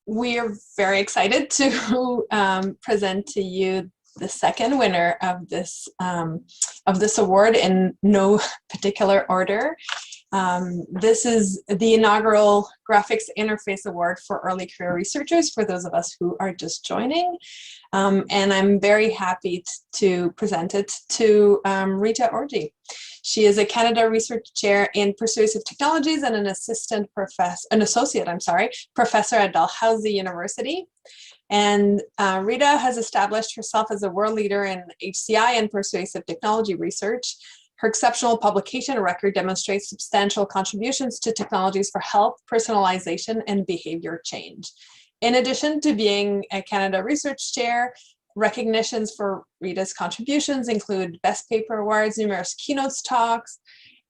We are very excited to present to you the second winner of this award in no particular order. This is the inaugural Graphics Interface Award for Early Career Researchers for those of us who are just joining. And I'm very happy to present it to Rita Orji. She is a Canada Research Chair in Persuasive Technologies and an associate professor at Dalhousie University. And Rita has established herself as a world leader in HCI and persuasive technology research. Her exceptional publication record demonstrates substantial contributions to technologies for health, personalization, and behavior change. In addition to being a Canada Research Chair, recognitions for Rita's contributions include Best Paper Awards, numerous keynotes talks,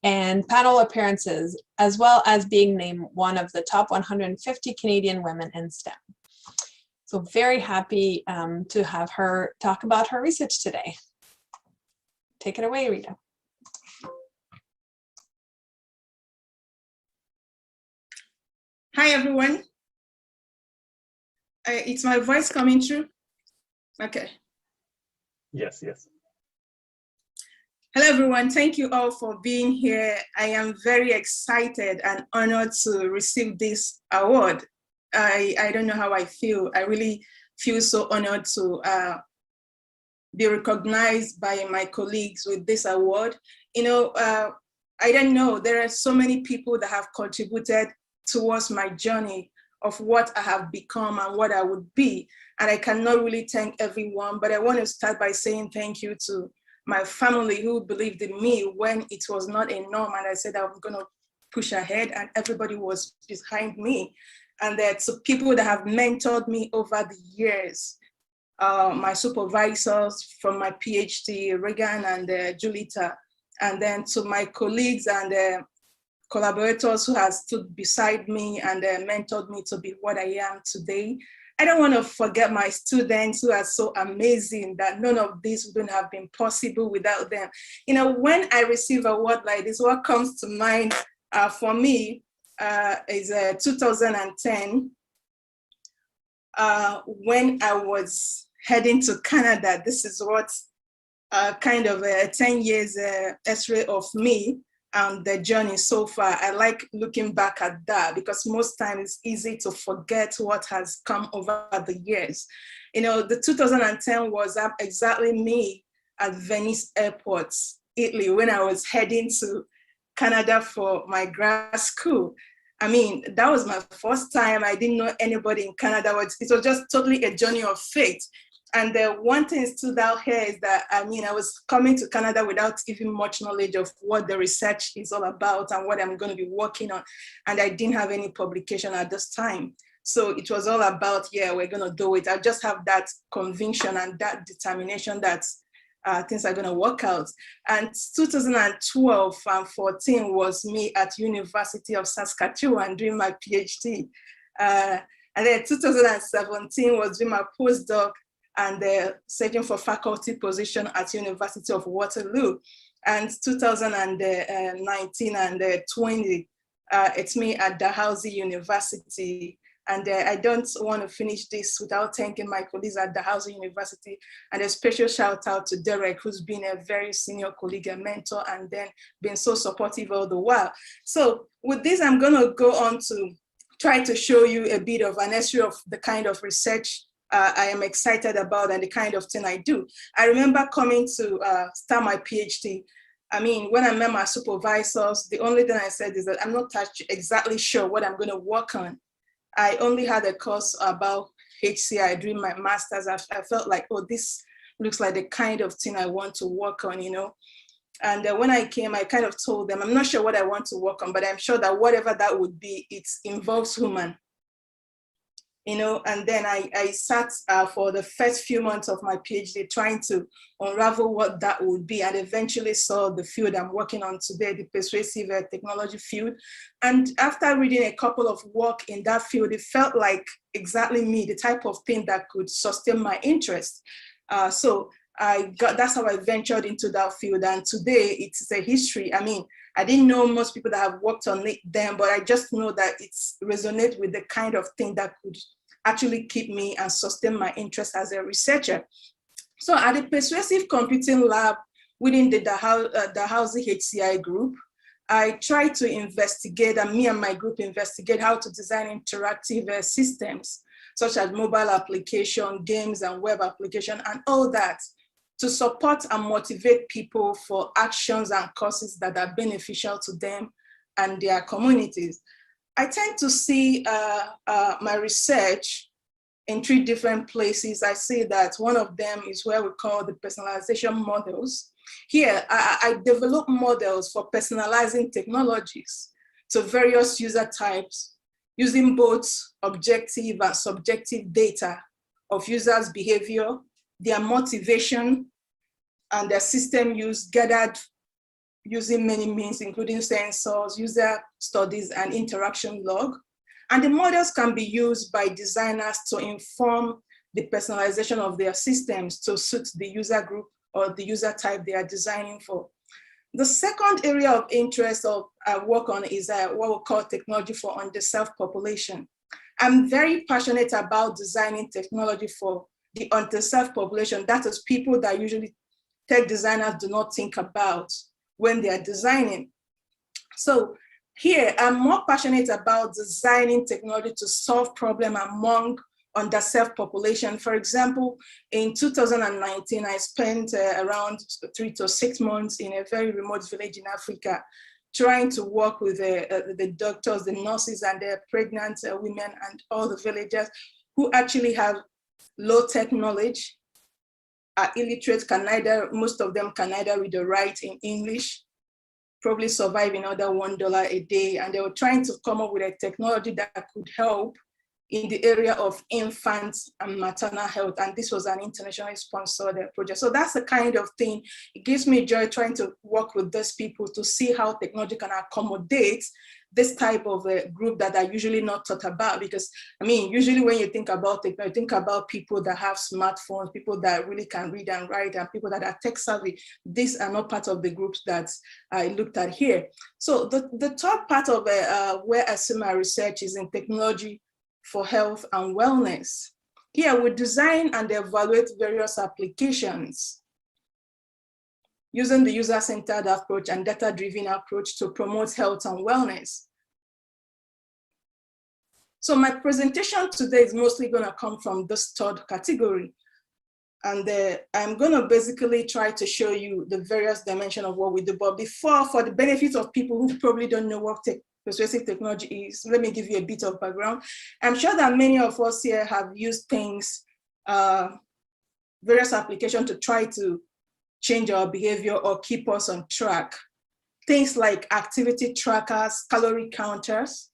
and panel appearances, as well as being named one of the top 150 Canadian women in STEM. So very happy to have her talk about her research today. Take it away, Rita. Hi, everyone. It's my voice coming through? Okay. Yes, yes. Hello, everyone. Thank you all for being here. I am very excited and honored to receive this award. I don't know how I feel. I really feel so honored to be recognized by my colleagues with this award. You know, I don't know, there are so many people that have contributed towards my journey of what I have become and what I would be. And I cannot really thank everyone, but I want to start by saying thank you to my family who believed in me when it was not a norm. And I said I'm gonna push ahead, and everybody was behind me. And there's people that have mentored me over the years. My supervisors from my PhD, Regan and Julita, and then to my colleagues and collaborators who have stood beside me and mentored me to be what I am today. I don't want to forget my students who are so amazing that none of this wouldn't have been possible without them. You know, when I receive an award like this, what comes to mind for me is 2010, when I was heading to Canada. This is what kind of 10 years x-ray of me and the journey so far. I like looking back at that because most times it's easy to forget what has come over the years. You know, the 2010 was exactly me at Venice Airport, Italy, when I was heading to Canada for my grad school. I mean, that was my first time. I didn't know anybody in Canada. It was just totally a journey of faith. And one thing stood out here is that, I mean, I was coming to Canada without even much knowledge of what the research is all about and what I'm going to be working on. And I didn't have any publication at this time. So it was all about, yeah, we're going to do it. I just have that conviction and that determination that things are going to work out. And 2012 and 14 was me at University of Saskatchewan doing my PhD. And then 2017 was doing my postdoc and searching for faculty position at University of Waterloo. And 2019 and 20, it's me at Dalhousie University. And I don't want to finish this without thanking my colleagues at Dalhousie University, and a special shout out to Derek, who's been a very senior colleague and mentor, and then been so supportive all the while. So with this, I'm gonna go on to try to show you a bit of an history of the kind of research I am excited about and the kind of thing I do. I remember coming to start my PhD. I mean, when I met my supervisors, the only thing I said is that I'm not exactly sure what I'm gonna work on. I only had a course about HCI during my master's. I felt like, oh, this looks like the kind of thing I want to work on, you know? And when I came, I kind of told them, I'm not sure what I want to work on, but I'm sure that whatever that would be, it involves human. You know, and then I sat for the first few months of my PhD trying to unravel what that would be, and eventually saw the field I'm working on today, the persuasive technology field. And after reading a couple of work in that field, it felt like exactly me, the type of thing that could sustain my interest. So that's how I ventured into that field. And today it's a history. I mean, I didn't know most people that have worked on it then, but I just know that it's resonates with the kind of thing that could actually keep me and sustain my interest as a researcher. So at the Persuasive Computing Lab within the Dalhousie HCI group, I try to investigate, and me and my group investigate how to design interactive systems, such as mobile application, games, and web application, and all that, to support and motivate people for actions and causes that are beneficial to them and their communities. I tend to see my research in 3 different places. I see that one of them is where we call the personalization models. Here, I develop models for personalizing technologies to various user types using both objective and subjective data of users' behavior, their motivation, and their system use gathered using many means, including sensors, user studies, and interaction log. And the models can be used by designers to inform the personalization of their systems to suit the user group or the user type they are designing for. The second area of interest of work on is what we call technology for underserved population. I'm very passionate about designing technology for the underserved population. That is people that usually tech designers do not think about when they are designing. So here, I'm more passionate about designing technology to solve problems among underserved population. For example, in 2019, I spent around 3 to 6 months in a very remote village in Africa, trying to work with the doctors, the nurses, and the pregnant women and all the villagers who actually have low-tech knowledge, are illiterate, most of them can neither read or write in English, probably survive another $1 a day. And they were trying to come up with a technology that could help in the area of infant and maternal health. And this was an internationally sponsored project. So that's the kind of thing, it gives me joy trying to work with these people to see how technology can accommodate this type of a group that are usually not thought about. Because I mean, usually when you think about technology, think about people that have smartphones, people that really can read and write, and people that are tech savvy. These are not part of the groups that I looked at here. So the third part of where I see my research is in technology for health and wellness. Here we design and evaluate various applications using the user-centered approach and data-driven approach to promote health and wellness. So my presentation today is mostly gonna come from this third category. And I'm gonna basically try to show you the various dimensions of what we do. But before, for the benefit of people who probably don't know what persuasive technology is, let me give you a bit of background. I'm sure that many of us here have used things, various applications to try to change our behavior or keep us on track. Things like activity trackers, calorie counters.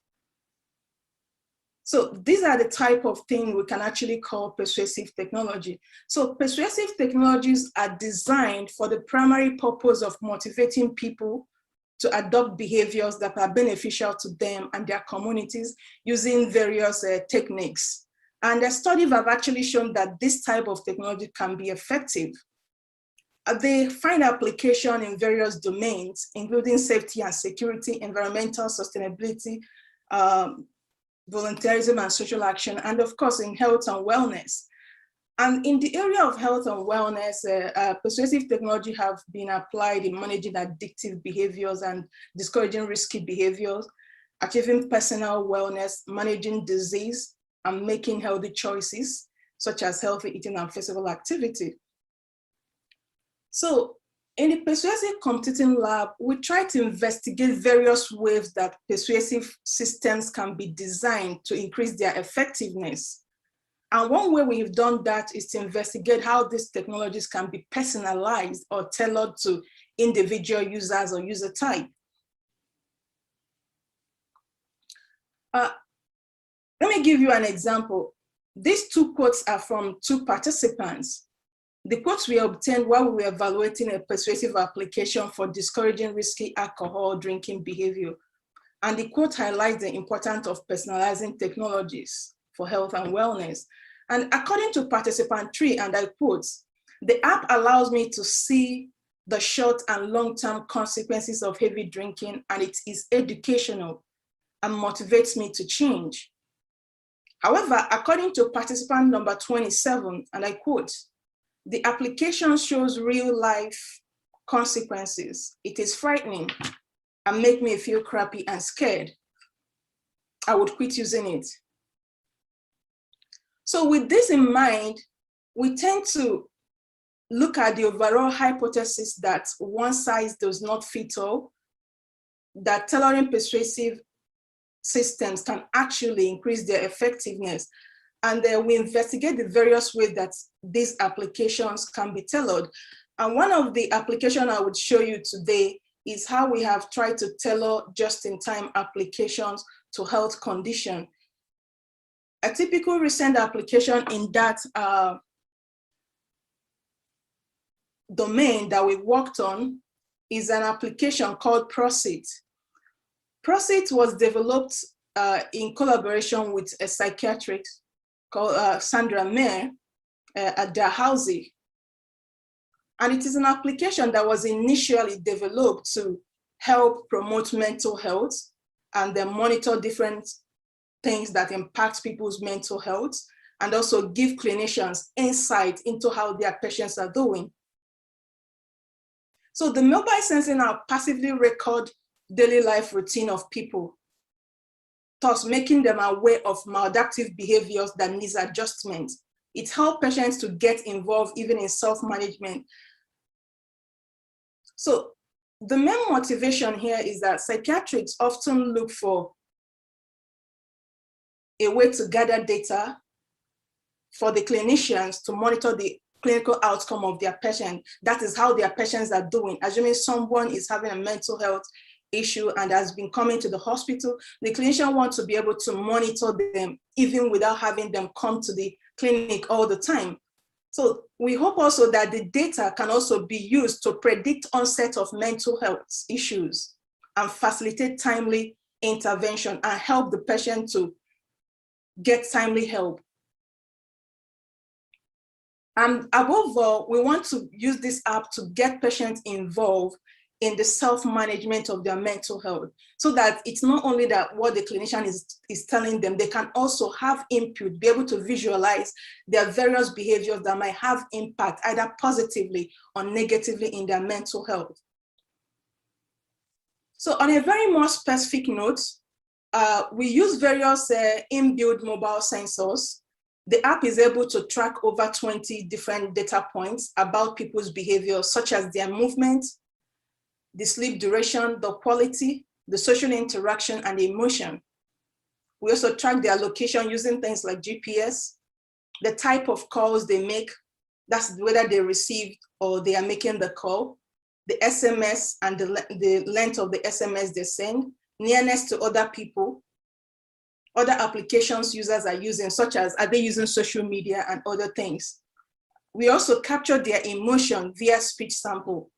So these are the type of thing we can actually call persuasive technology. So persuasive technologies are designed for the primary purpose of motivating people to adopt behaviors that are beneficial to them and their communities using various techniques. And the studies have actually shown that this type of technology can be effective. They find application in various domains, including safety and security, environmental sustainability, volunteerism and social action, and of course in health and wellness. And in the area of health and wellness, persuasive technology have been applied in managing addictive behaviors and discouraging risky behaviors, achieving personal wellness, managing disease, and making healthy choices, such as healthy eating and physical activity. So in the Persuasive Computing Lab, we try to investigate various ways that persuasive systems can be designed to increase their effectiveness. And one way we've done that is to investigate how these technologies can be personalized or tailored to individual users or user type. Let me give you an example. These 2 quotes are from 2 participants. The quotes we obtained while we were evaluating a persuasive application for discouraging risky alcohol drinking behavior. And the quote highlights the importance of personalizing technologies for health and wellness. And according to participant 3, and I quote, "The app allows me to see the short and long-term consequences of heavy drinking, and it is educational and motivates me to change. However, according to participant number 27, and I quote, "The application shows real life consequences. It is frightening and make me feel crappy and scared. I would quit using it." So with this in mind, we tend to look at the overall hypothesis that one size does not fit all, that tailoring persuasive systems can actually increase their effectiveness. And then we investigate the various ways that these applications can be tailored. And one of the applications I would show you today is how we have tried to tailor just-in-time applications to health condition. A typical recent application in that domain that we worked on is an application called Prosit. Prosit was developed in collaboration with a psychiatrist called Sandra Mayer at Dalhousie. And it is an application that was initially developed to help promote mental health and then monitor different things that impact people's mental health, and also give clinicians insight into how their patients are doing. So the mobile sensing app passively record daily life routine of people, thus making them aware of maladaptive behaviors that needs adjustment. It helps patients to get involved even in self-management. So the main motivation here is that psychiatrists often look for a way to gather data for the clinicians to monitor the clinical outcome of their patient. That is how their patients are doing. Assuming someone is having a mental health issue and has been coming to the hospital, the clinician wants to be able to monitor them even without having them come to the clinic all the time. So we hope also that the data can also be used to predict onset of mental health issues and facilitate timely intervention and help the patient to get timely help. And above all, we want to use this app to get patients involved in the self-management of their mental health, so that it's not only that what the clinician is telling them, they can also have input, be able to visualize their various behaviors that might have impact either positively or negatively in their mental health. So on a very more specific note, we use various inbuilt mobile sensors. The app is able to track over 20 different data points about people's behaviors, such as their movement, the sleep duration, the quality, the social interaction, and the emotion. We also track their location using things like GPS, the type of calls they make, that's whether they received or they are making the call, the SMS and the length of the SMS they send, nearness to other people, other applications users are using, such as are they using social media and other things. We also capture their emotion via speech sample.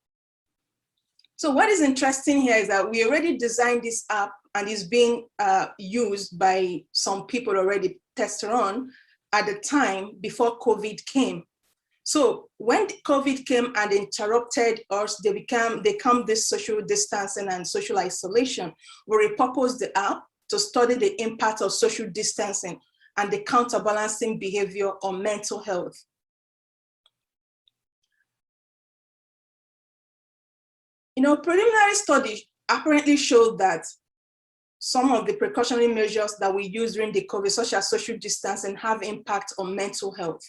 So what is interesting here is that we already designed this app and is being used by some people already tested on at the time before COVID came. So when COVID came and interrupted us, they come this social distancing and social isolation. We repurposed the app to study the impact of social distancing and the counterbalancing behavior on mental health. Preliminary studies apparently showed that some of the precautionary measures that we use during the COVID, such as social distancing, have impact on mental health,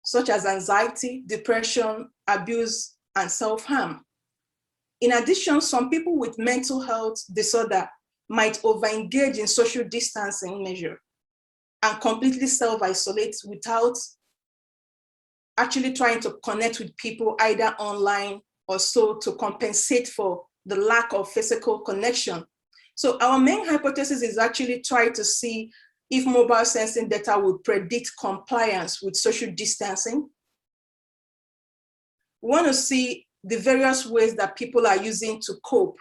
such as anxiety, depression, abuse, and self-harm. In addition, some people with mental health disorder might over-engage in social distancing measure and completely self-isolate without actually trying to connect with people either online or so to compensate for the lack of physical connection. So our main hypothesis is actually try to see if mobile sensing data will predict compliance with social distancing. We want to see the various ways that people are using to cope,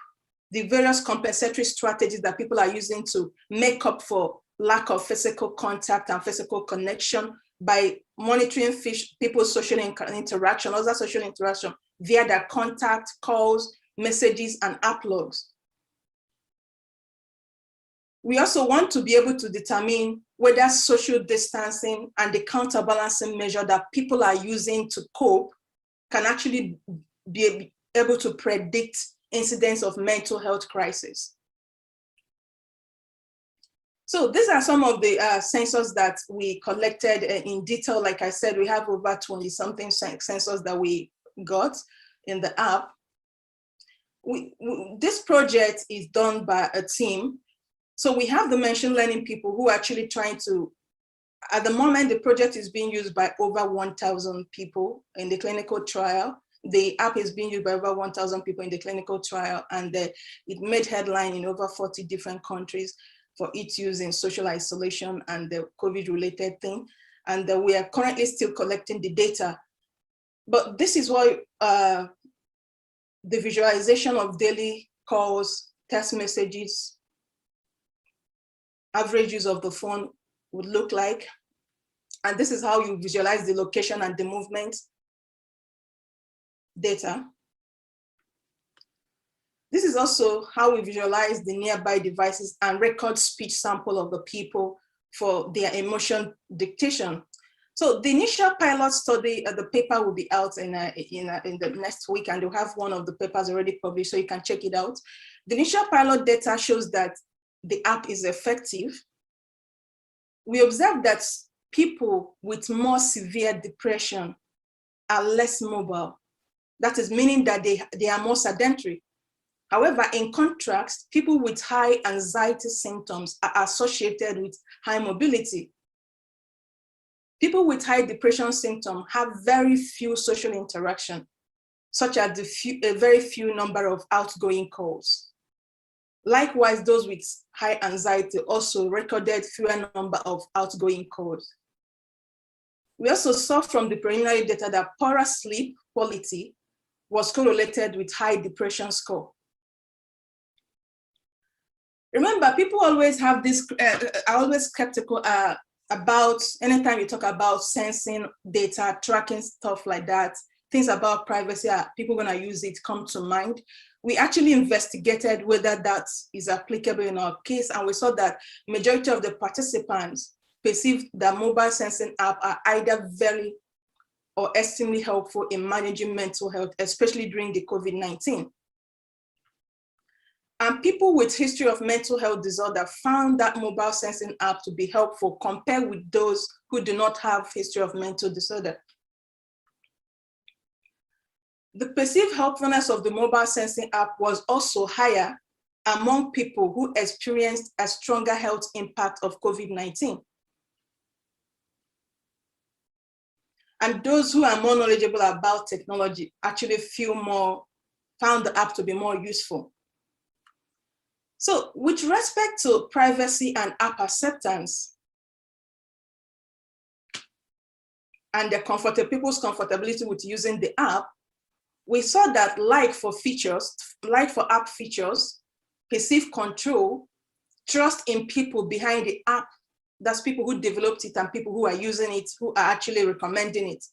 the various compensatory strategies that people are using to make up for lack of physical contact and physical connection by monitoring people's social interaction, other social interaction via their contact, calls, messages, and app logs. We also want to be able to determine whether social distancing and the counterbalancing measure that people are using to cope can actually be able to predict incidents of mental health crisis. So these are some of the sensors that we collected in detail. Like I said, we have over 20-something sensors that we got in the app. This project is done by a team. So we have the machine learning people who are actually trying to, at the moment, the project is being used by over 1,000 people in the clinical trial. The app is being used by over 1,000 people in the clinical trial, and it made headline in over 40 different countries for its use in social isolation and the COVID-related thing. And we are currently still collecting the data. But this is why the visualization of daily calls, text messages, average use of the phone would look like. And this is how you visualize the location and the movement data. This is also how we visualize the nearby devices and record speech sample of the people for their emotion dictation. So the initial pilot study, the paper will be out in the next week, and you'll have one of the papers already published, so you can check it out. The initial pilot data shows that the app is effective. We observe that people with more severe depression are less mobile. That is meaning that they are more sedentary. However, in contrast, people with high anxiety symptoms are associated with high mobility. People with high depression symptoms have very few social interaction, such as a very few number of outgoing calls. Likewise, those with high anxiety also recorded fewer number of outgoing calls. We also saw from the preliminary data that poorer sleep quality was correlated with high depression score. Remember, people always have this, are always skeptical about anytime you talk about sensing data, tracking stuff like that, things about privacy, are people gonna use it, come to mind. We actually investigated whether that is applicable in our case, and we saw that majority of the participants perceived that mobile sensing app are either very or extremely helpful in managing mental health, especially during the COVID-19. And people with history of mental health disorder found that mobile sensing app to be helpful compared with those who do not have history of mental disorder. The perceived helpfulness of the mobile sensing app was also higher among people who experienced a stronger health impact of COVID-19. And those who are more knowledgeable about technology actually found the app to be more useful. So with respect to privacy and app acceptance and people's comfortability with using the app, we saw that like for app features, perceived control, trust in people behind the app, that's people who developed it and people who are using it, who are actually recommending it,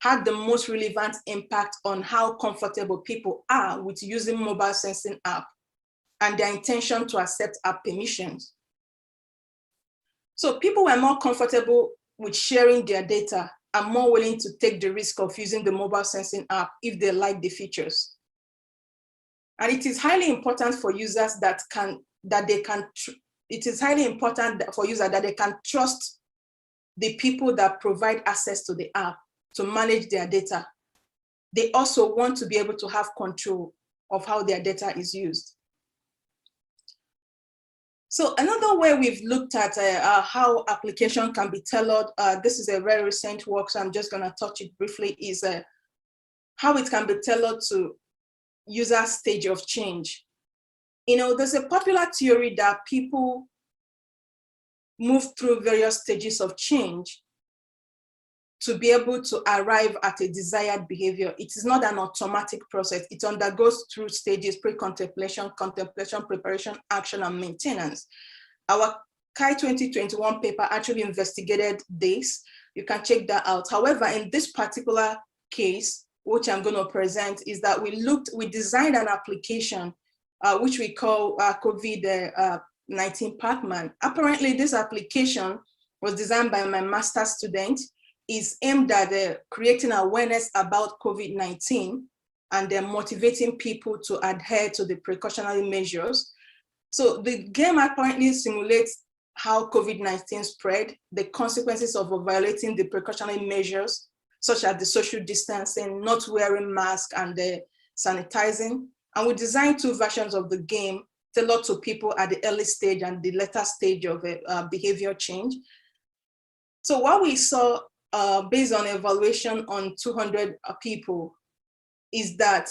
had the most relevant impact on how comfortable people are with using mobile sensing app and their intention to accept app permissions. So people were more comfortable with sharing their data and more willing to take the risk of using the mobile sensing app if they like the features. And it is highly important for users that they can trust the people that provide access to the app to manage their data. They also want to be able to have control of how their data is used. So another way we've looked at how application can be tailored, this is a very recent work, so I'm just gonna touch it briefly, is how it can be tailored to user stage of change. You know, there's a popular theory that people move through various stages of change to be able to arrive at a desired behavior. It is not an automatic process. It undergoes through stages: pre-contemplation, contemplation, preparation, action, and maintenance. Our CHI 2021 paper actually investigated this. You can check that out. However, in this particular case, which I'm going to present, is that we designed an application which we call COVID COVID-19 Pac-Man. Apparently, this application was designed by my master's student, is aimed at creating awareness about COVID-19 and then motivating people to adhere to the precautionary measures. So the game apparently simulates how COVID-19 spread, the consequences of violating the precautionary measures, such as the social distancing, not wearing masks, and the sanitizing. And we designed 2 versions of the game tailored to people at the early stage and the later stage of behavior change. So what we saw based on evaluation on 200 people is that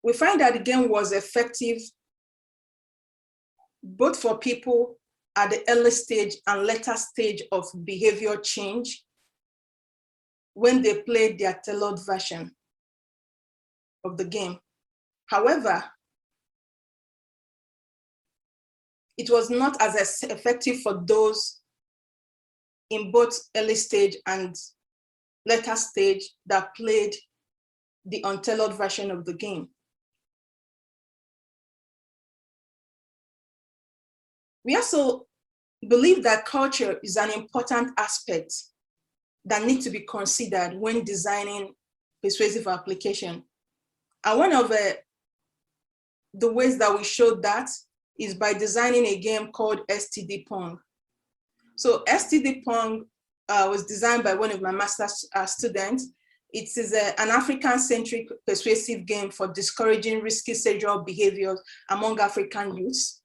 we find that the game was effective both for people at the early stage and later stage of behavior change when they played their tailored version of the game. However, it was not as effective for those in both early stage and later stage that played the untailored version of the game. We also believe that culture is an important aspect that needs to be considered when designing persuasive application. And one of the ways that we showed that is by designing a game called STD Pong. So STD Pong was designed by one of my master's students. It is an African-centric persuasive game for discouraging risky sexual behaviors among African youths,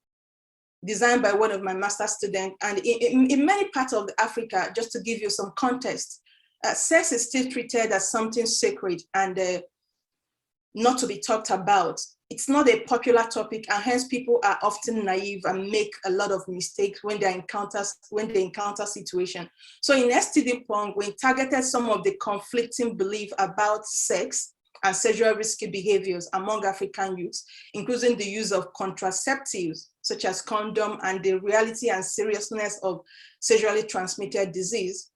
designed by one of my master's students. And in many parts of Africa, just to give you some context, sex is still treated as something sacred and not to be talked about. It's not a popular topic, and hence people are often naive and make a lot of mistakes when they encounter situation. So in STD Pong, we targeted some of the conflicting belief about sex and sexual risky behaviors among African youths, including the use of contraceptives such as condom and the reality and seriousness of sexually transmitted disease.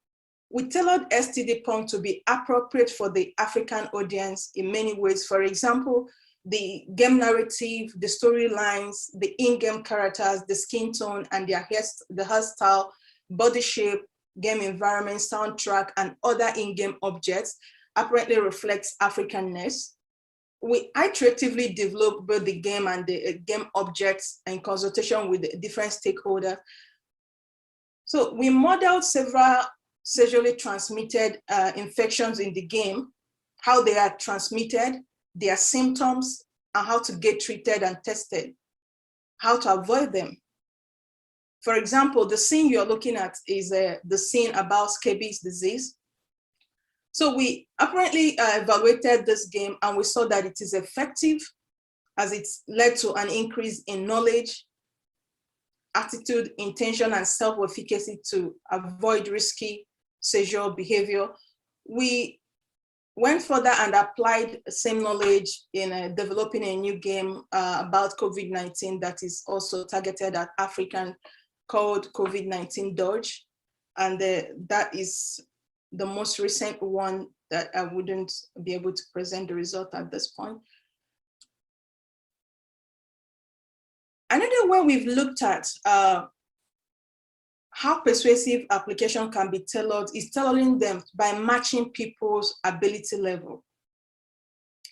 We tailored STD Pong to be appropriate for the African audience in many ways. For example, the game narrative, the storylines, the in-game characters, the skin tone, and the hairstyle, body shape, game environment, soundtrack, and other in-game objects apparently reflects Africanness. We iteratively developed both the game and the game objects in consultation with different stakeholders. So we modeled several sexually transmitted infections in the game, how they are transmitted, their symptoms, and how to get treated and tested, how to avoid them. For example, the scene you're looking at is the scene about scabies disease. So we apparently evaluated this game and we saw that it is effective as it's led to an increase in knowledge, attitude, intention, and self-efficacy to avoid risky sexual behavior. We went further and applied the same knowledge in developing a new game about COVID-19 that is also targeted at African, called COVID-19 Dodge. And that is the most recent one that I wouldn't be able to present the result at this point. Another way we've looked at how persuasive application can be tailored is tailoring them by matching people's ability level,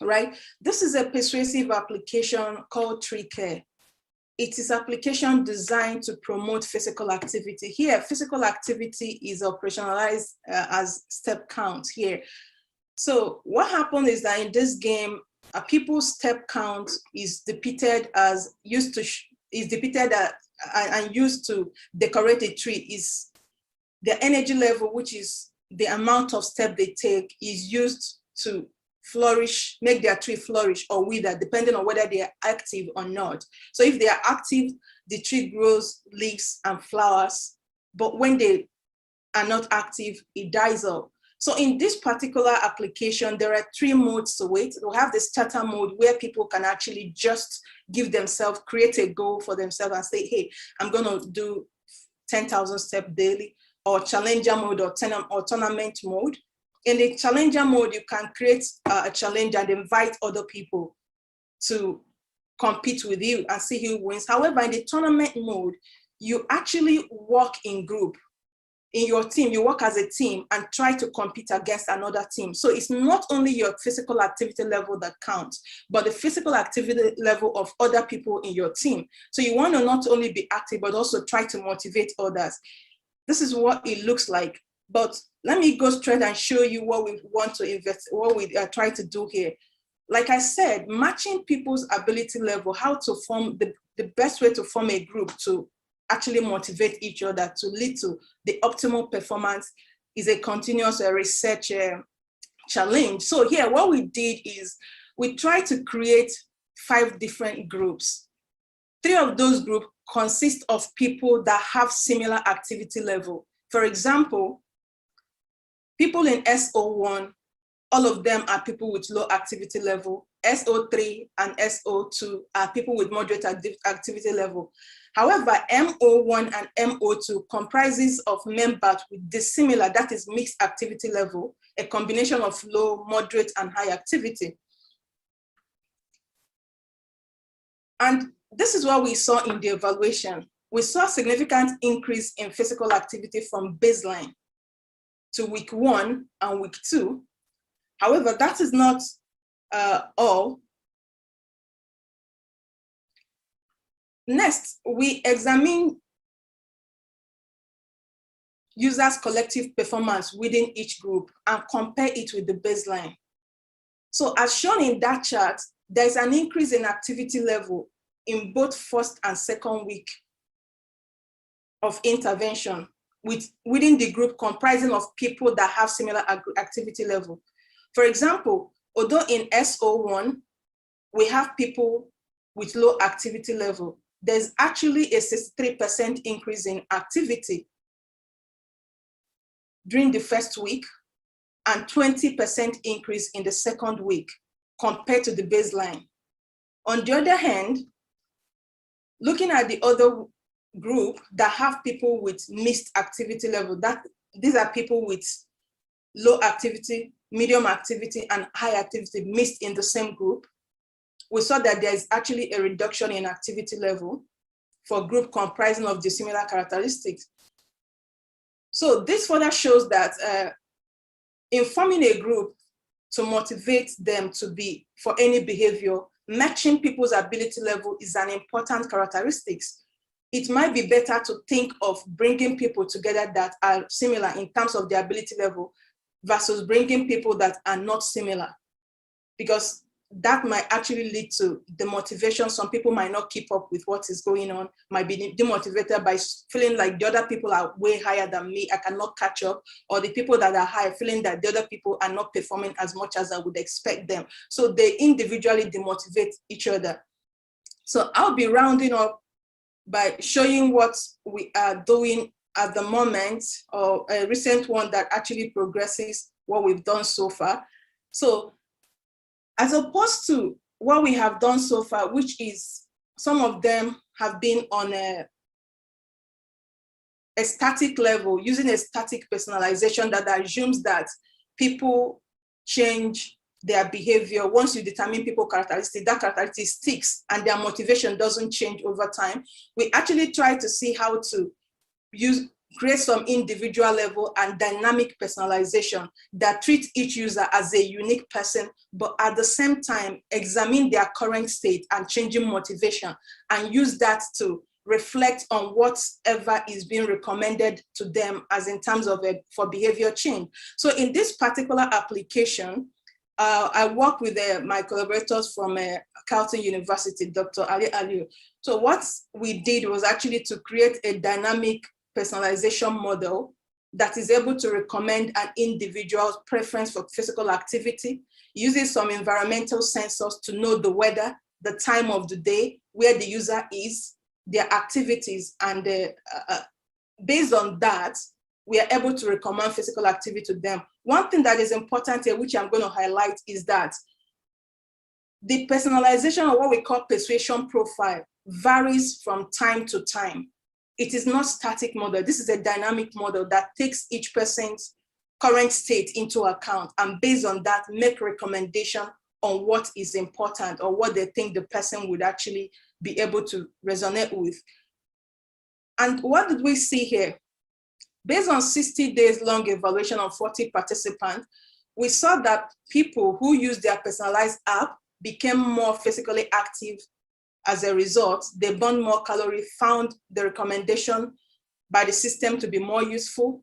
right? This is a persuasive application called Tree Care. It is application designed to promote physical activity. Here, physical activity is operationalized as step count here. So what happened is that in this game, people's step count is depicted as used to decorate a tree. Is the energy level, which is the amount of step they take, is used to flourish, make their tree flourish or wither, depending on whether they are active or not. So if they are active, the tree grows leaves and flowers, but when they are not active, it dies off. So in this particular application, there are 3 modes to it. We have the starter mode where people can actually just give themselves, create a goal for themselves and say, hey, I'm gonna do 10,000 steps daily, or challenger mode or tournament mode. In the challenger mode, you can create a challenge and invite other people to compete with you and see who wins. However, in the tournament mode, you actually work in group. In your team, you work as a team and try to compete against another team. So it's not only your physical activity level that counts, but the physical activity level of other people in your team. So you want to not only be active, but also try to motivate others. This is what it looks like. But let me go straight and show you what we want to invest, what we try to do here. Like I said, matching people's ability level, how to form the best way to form a group to actually motivate each other to lead to the optimal performance is a continuous research challenge. So here, what we did is we tried to create 5 different groups. 3 of those groups consist of people that have similar activity level. For example, people in SO1, all of them are people with low activity level. SO3 and SO2 are people with moderate activity level. However, MO1 and MO2 comprises of members with dissimilar, that is mixed activity level, a combination of low, moderate, and high activity. And this is what we saw in the evaluation. We saw a significant increase in physical activity from baseline to week 1 and week 2. However, that is not all. Next, we examine users' collective performance within each group and compare it with the baseline. So as shown in that chart, there's an increase in activity level in both first and second week of intervention within the group comprising of people that have similar activity level. For example, although in SO1, we have people with low activity level, there's actually a 63% increase in activity during the first week and 20% increase in the second week compared to the baseline. On the other hand, looking at the other group that have people with mixed activity level, these are people with low activity, medium activity, and high activity mixed in the same group, we saw that there is actually a reduction in activity level for group comprising of dissimilar characteristics. So this further shows that in forming a group to motivate them to be for any behavior, matching people's ability level is an important characteristic. It might be better to think of bringing people together that are similar in terms of their ability level versus bringing people that are not similar, because that might actually lead to demotivation. Some people might not keep up with what is going on, might be demotivated by feeling like the other people are way higher than me, I cannot catch up, or the people that are higher feeling that the other people are not performing as much as I would expect them. So they individually demotivate each other. So I'll be rounding up by showing what we are doing at the moment, or a recent one that actually progresses what we've done so far. So as opposed to what we have done so far, which is some of them have been on a static level, using a static personalization that assumes that people change their behavior. Once you determine people characteristic, that characteristic sticks and their motivation doesn't change over time. We actually try to see how to create some individual level and dynamic personalization that treats each user as a unique person, but at the same time, examine their current state and changing motivation and use that to reflect on whatever is being recommended to them as in terms of for behavior change. So in this particular application, I work with my collaborators from Carleton University, Dr. Ali Aliu. So what we did was actually to create a dynamic personalization model that is able to recommend an individual's preference for physical activity, using some environmental sensors to know the weather, the time of the day, where the user is, their activities, and based on that, we are able to recommend physical activity to them. One thing that is important here, which I'm going to highlight, is that the personalization, or what we call persuasion profile, varies from time to time. It is not static model. This is a dynamic model that takes each person's current state into account, and based on that, make recommendation on what is important or what they think the person would actually be able to resonate with. And what did we see here? Based on 60 days long evaluation of 40 participants, we saw that people who used their personalized app became more physically active. As a result, they burned more calories, found the recommendation by the system to be more useful.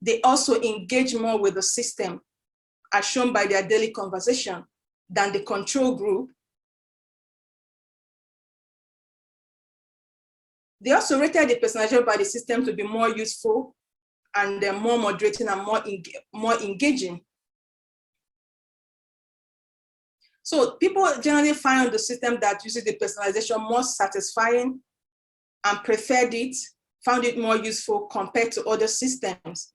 They also engage more with the system, as shown by their daily conversation, than the control group. They also rated the personalization by the system to be more useful and more moderating and more engaging. So people generally find the system that uses the personalization more satisfying and preferred it, found it more useful compared to other systems.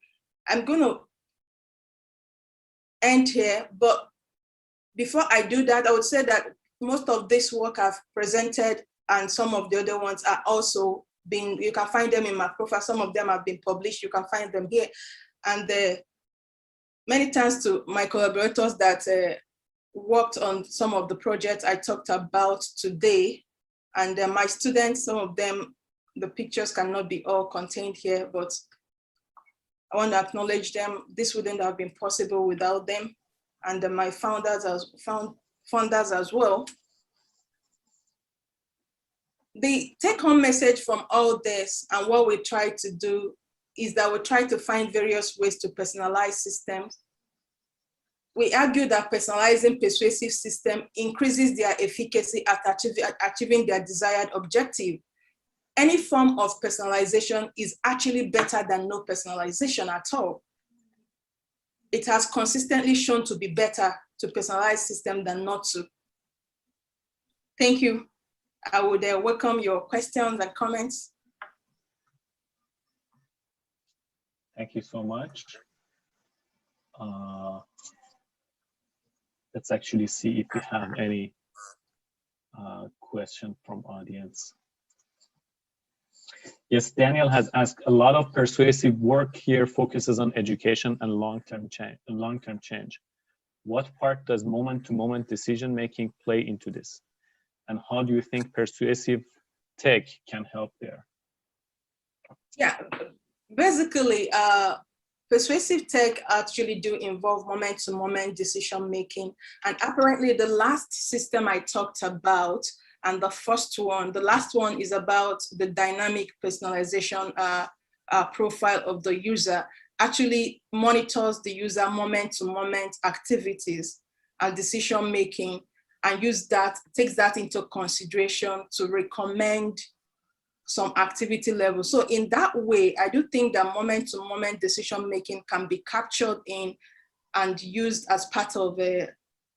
I'm going to end here, but before I do that, I would say that most of this work I've presented and some of the other ones are also being, you can find them in my profile. Some of them have been published. You can find them here. And many thanks to my collaborators that worked on some of the projects I talked about today. And my students, some of them, the pictures cannot be all contained here, but I want to acknowledge them. This wouldn't have been possible without them. And my funders as well. The take-home message from all this and what we try to do is that we try to find various ways to personalize systems. We argue that personalizing persuasive system increases their efficacy at achieving their desired objective. Any form of personalization is actually better than no personalization at all. It has consistently shown to be better to personalize system than not to. Thank you. I would welcome your questions and comments. Thank you so much. Let's actually see if we have any question from audience. Yes, Daniel has asked, a lot of persuasive work here focuses on education and long-term change. What part does moment-to-moment decision-making play into this? And how do you think persuasive tech can help there? Yeah, basically, persuasive tech actually do involve moment-to-moment decision-making. And apparently the last system I talked about, and the last one is about the dynamic personalization profile of the user, actually monitors the user moment-to-moment activities and decision-making, and takes that into consideration to recommend some activity level. So in that way, I do think that moment-to-moment decision-making can be captured in and used as part of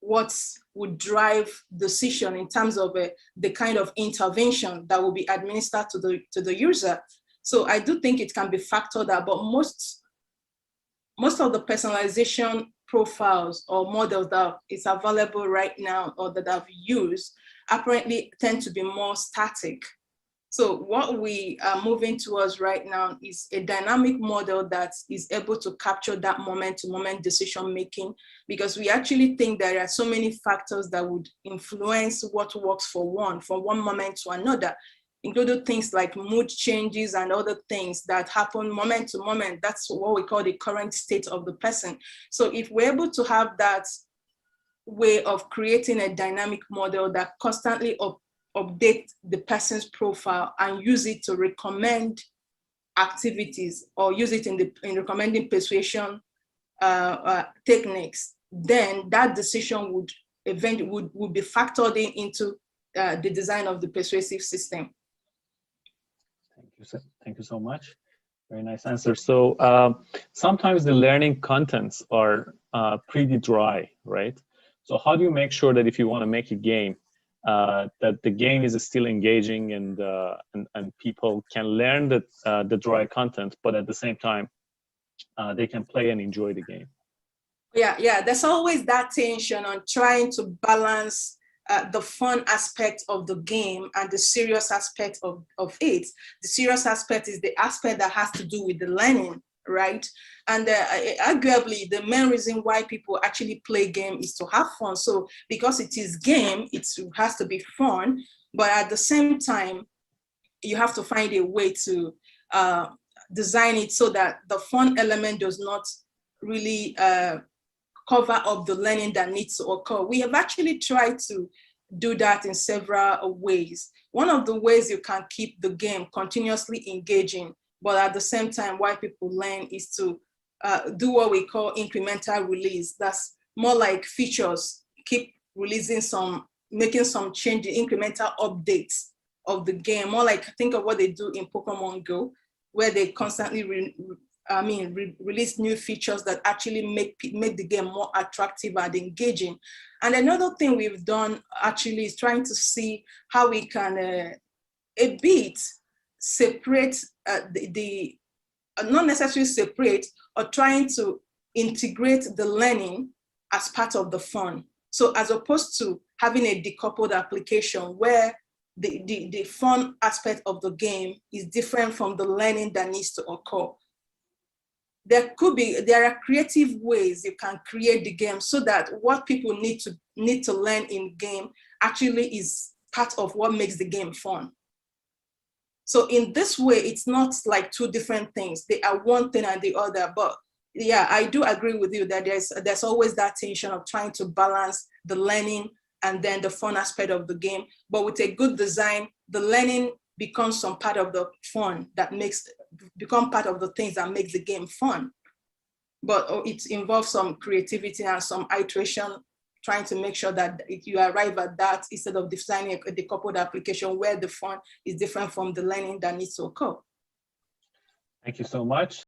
what would drive decision in terms of the kind of intervention that will be administered to the user. So I do think it can be factored out, but most of the personalization profiles or models that is available right now or that I've used apparently tend to be more static. So what we are moving towards right now is a dynamic model that is able to capture that moment-to-moment decision-making, because we actually think there are so many factors that would influence what works for one from one moment to another, including things like mood changes and other things that happen moment to moment. That's what we call the current state of the person. So if we're able to have that way of creating a dynamic model that constantly update the person's profile and use it to recommend activities or use it in recommending persuasion techniques, then that decision would be factored into the design of the persuasive system. Thank you so much. Very nice answer. So sometimes the learning contents are pretty dry, right? So how do you make sure that if you want to make a game, that the game is still engaging and people can learn the dry content, but at the same time, they can play and enjoy the game? Yeah, there's always that tension on trying to balance the fun aspect of the game and the serious aspect of it. The serious aspect is the aspect that has to do with the learning right? And arguably, the main reason why people actually play game is to have fun. So because it is game, it has to be fun, but at the same time, you have to find a way to design it so that the fun element does not really cover up the learning that needs to occur. We have actually tried to do that in several ways. One of the ways you can keep the game continuously engaging, but at the same time, why people learn, is to do what we call incremental release. That's more like features, keep releasing some, making some changes, incremental updates of the game, more like think of what they do in Pokemon Go, where they constantly release new features that actually make the game more attractive and engaging. And another thing we've done actually is trying to see how we can a bit separate not necessarily separate, or trying to integrate the learning as part of the fun. So as opposed to having a decoupled application where the fun aspect of the game is different from the learning that needs to occur. There are creative ways you can create the game so that what people need to learn in game actually is part of what makes the game fun. So in this way, it's not like two different things. They are one thing and the other. But yeah, I do agree with you that there's always that tension of trying to balance the learning and then the fun aspect of the game. But with a good design, the learning becomes some part of the fun that become part of the things that makes the game fun. But it involves some creativity and some iteration, trying to make sure that you arrive at that instead of designing a decoupled application where the fun is different from the learning that needs to occur. Thank you so much.